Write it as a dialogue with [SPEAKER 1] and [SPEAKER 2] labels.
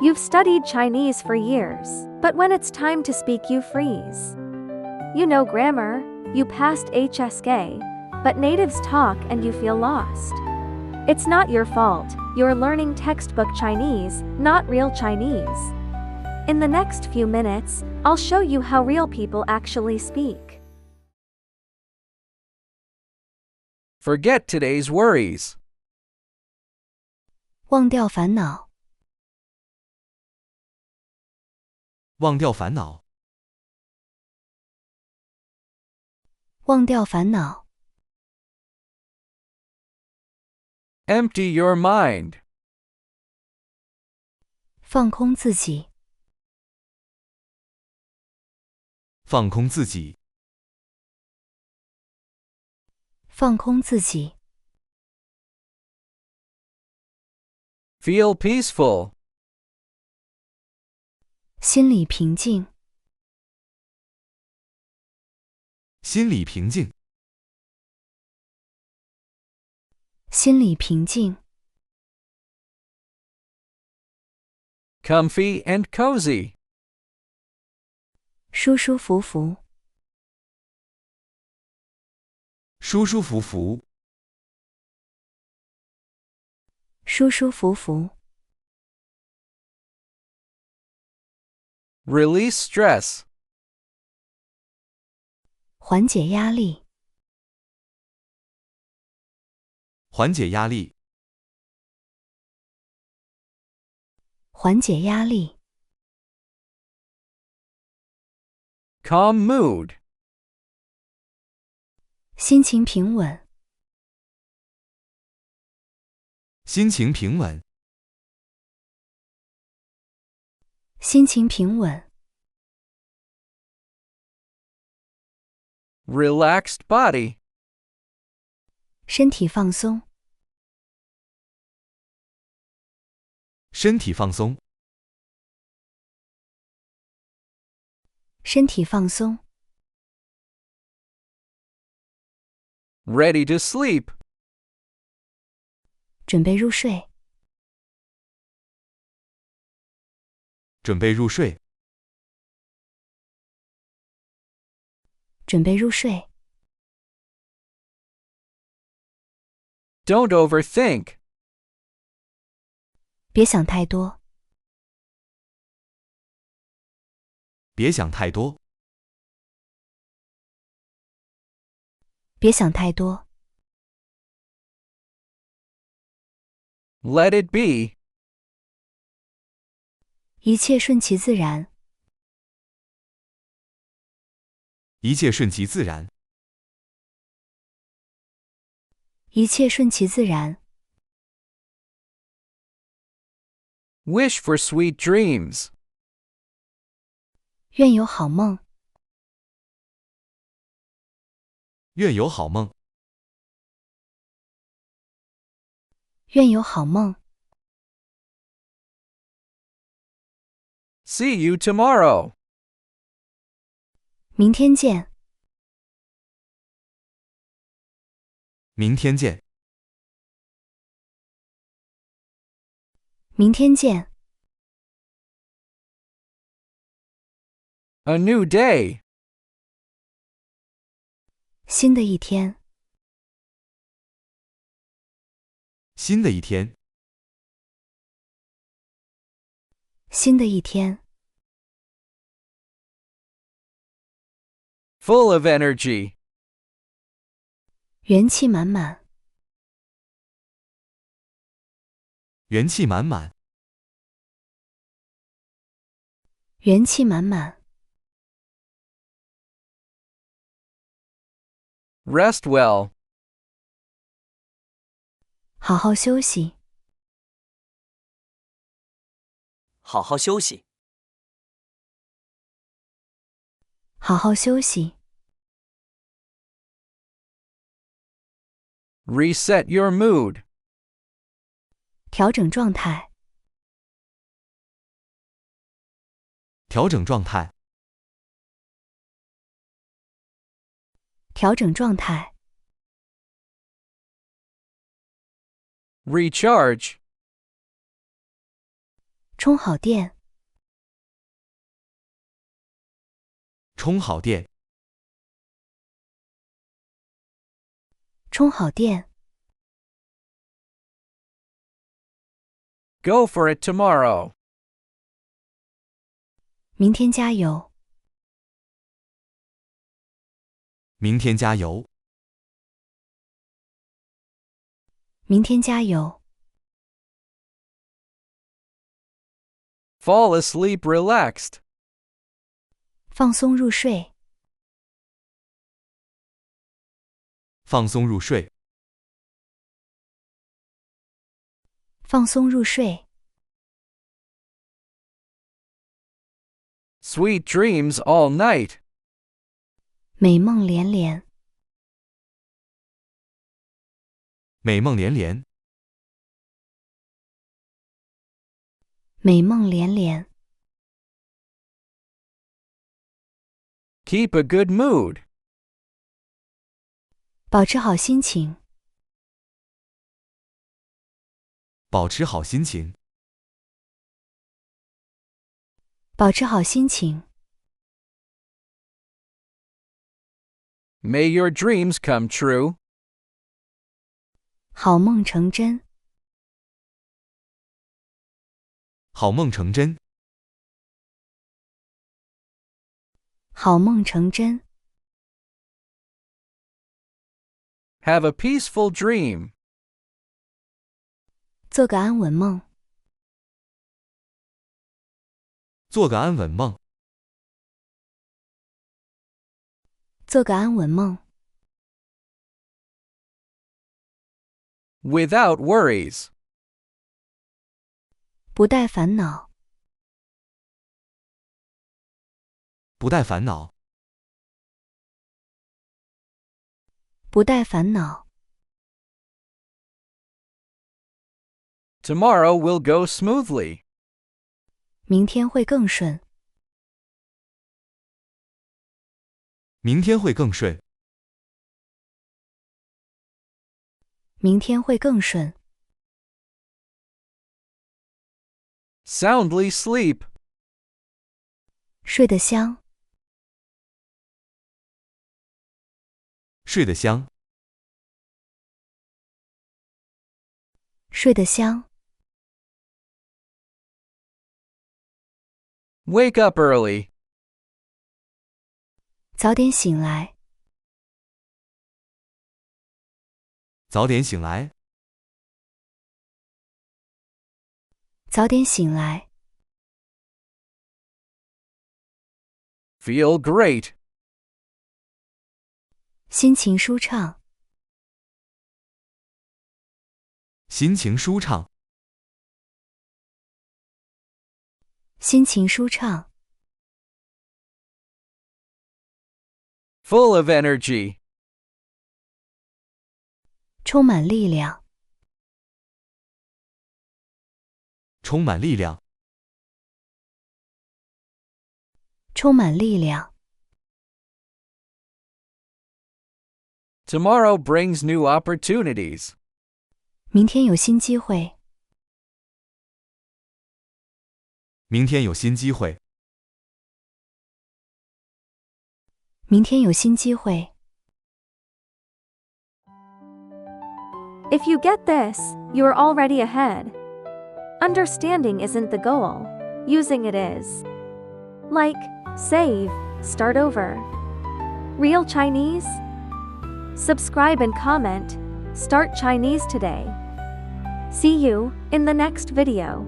[SPEAKER 1] You've studied Chinese for years, but when it's time to speak, you freeze. You know grammar, you passed HSK, but natives talk and you feel lost. It's not your fault, you're learning textbook Chinese, not real Chinese. In the next few minutes, I'll show you how real people actually speak.
[SPEAKER 2] Forget today's worries.
[SPEAKER 3] 忘掉烦恼，
[SPEAKER 4] 忘掉烦恼，
[SPEAKER 3] 忘掉烦恼，
[SPEAKER 2] Empty your mind.
[SPEAKER 3] 放空自己，
[SPEAKER 4] 放空自己，
[SPEAKER 3] 放空自己，
[SPEAKER 2] Feel peaceful.
[SPEAKER 3] 心里平静，
[SPEAKER 4] 心里平静，
[SPEAKER 3] 心里平静，
[SPEAKER 2] Comfy and cozy.
[SPEAKER 3] 舒舒服服，
[SPEAKER 4] 舒舒服服，
[SPEAKER 3] 舒舒服服，
[SPEAKER 2] Release stress.
[SPEAKER 3] 缓解压力，
[SPEAKER 4] 缓解压力，
[SPEAKER 3] 缓解压力，
[SPEAKER 2] Calm mood.
[SPEAKER 3] 心情平稳，
[SPEAKER 4] 心情平稳，
[SPEAKER 3] 心情平稳，
[SPEAKER 2] Relaxed body.
[SPEAKER 3] 身体放松，
[SPEAKER 4] 身体放松，
[SPEAKER 3] 身体放松，
[SPEAKER 2] Ready to sleep.
[SPEAKER 3] 准备入睡，
[SPEAKER 4] 准备入睡，
[SPEAKER 3] 准备入睡，
[SPEAKER 2] Don't overthink.
[SPEAKER 3] 别想太多，
[SPEAKER 4] 别想太多，
[SPEAKER 3] 别想太多，
[SPEAKER 2] Let it be.
[SPEAKER 3] 一切顺其自然，
[SPEAKER 4] 一切顺其自然，
[SPEAKER 3] 一切顺其自然，
[SPEAKER 2] Wish for sweet dreams.
[SPEAKER 3] 愿有好梦，
[SPEAKER 4] 愿有好梦，
[SPEAKER 3] 愿有好梦，
[SPEAKER 2] See you tomorrow.
[SPEAKER 3] 明天见，
[SPEAKER 4] 明天见，
[SPEAKER 3] 明天见，
[SPEAKER 2] A new day.
[SPEAKER 3] 新的一天，
[SPEAKER 4] 新的一天，
[SPEAKER 3] 新的一天，
[SPEAKER 2] Full of energy.
[SPEAKER 3] 元气满满，
[SPEAKER 4] 元气满满，
[SPEAKER 3] 元气满满，
[SPEAKER 2] Rest well.
[SPEAKER 3] 好好休息，
[SPEAKER 5] 好好休息，
[SPEAKER 3] 好好休息，
[SPEAKER 2] Reset your mood.
[SPEAKER 3] 调整状态，
[SPEAKER 4] 调整状态，
[SPEAKER 3] 调整状态，
[SPEAKER 2] Recharge.
[SPEAKER 3] 充好电，
[SPEAKER 4] 充好电，
[SPEAKER 3] 充好电，
[SPEAKER 2] Go for it tomorrow.
[SPEAKER 3] 明天加油，
[SPEAKER 4] 明天加油，
[SPEAKER 3] 明天加油，
[SPEAKER 2] Fall asleep relaxed.
[SPEAKER 3] 放松入睡，
[SPEAKER 4] 放松入睡，
[SPEAKER 3] 放松入睡，
[SPEAKER 2] Sweet dreams all night.
[SPEAKER 3] 美梦连连，
[SPEAKER 4] 美梦连连，
[SPEAKER 3] 美梦连连，
[SPEAKER 2] Keep a good mood.
[SPEAKER 3] 保持好心情，
[SPEAKER 4] 保持好心情，
[SPEAKER 3] 保持好心情，
[SPEAKER 2] May your dreams come true.
[SPEAKER 3] 好梦成真，
[SPEAKER 4] 好梦成真，
[SPEAKER 3] 好梦成真，
[SPEAKER 2] Have a peaceful dream.
[SPEAKER 3] 做个安稳梦，
[SPEAKER 4] 做个安稳梦，
[SPEAKER 3] 做个安稳梦，
[SPEAKER 2] Without worries.
[SPEAKER 3] 不带烦恼，
[SPEAKER 4] 不带烦恼，
[SPEAKER 3] 不带烦恼，
[SPEAKER 2] Tomorrow will go smoothly.
[SPEAKER 3] 明天会更顺，
[SPEAKER 4] 明天会更顺，
[SPEAKER 3] 明天会更顺，
[SPEAKER 2] Soundly sleep.
[SPEAKER 3] 睡得香，
[SPEAKER 4] 睡得香，
[SPEAKER 3] 睡得香，
[SPEAKER 2] Wake up early.
[SPEAKER 3] 早点醒来，
[SPEAKER 4] 早点醒来，
[SPEAKER 3] 早点醒来，
[SPEAKER 2] Feel great.
[SPEAKER 3] 心情舒畅，
[SPEAKER 4] 心情舒畅，
[SPEAKER 3] 心情舒畅，
[SPEAKER 2] Full of energy.
[SPEAKER 3] 充满力量，
[SPEAKER 4] 充满力量，
[SPEAKER 3] 充满力量，
[SPEAKER 2] Tomorrow brings new opportunities.
[SPEAKER 3] 明天有新机会，
[SPEAKER 4] 明天有新机会，
[SPEAKER 3] 明天有新机会。
[SPEAKER 1] If you get this, you are already ahead. Understanding isn't the goal, using it is. Like, save, start over. Real Chinese? Subscribe and comment. Start Chinese today. See you in the next video.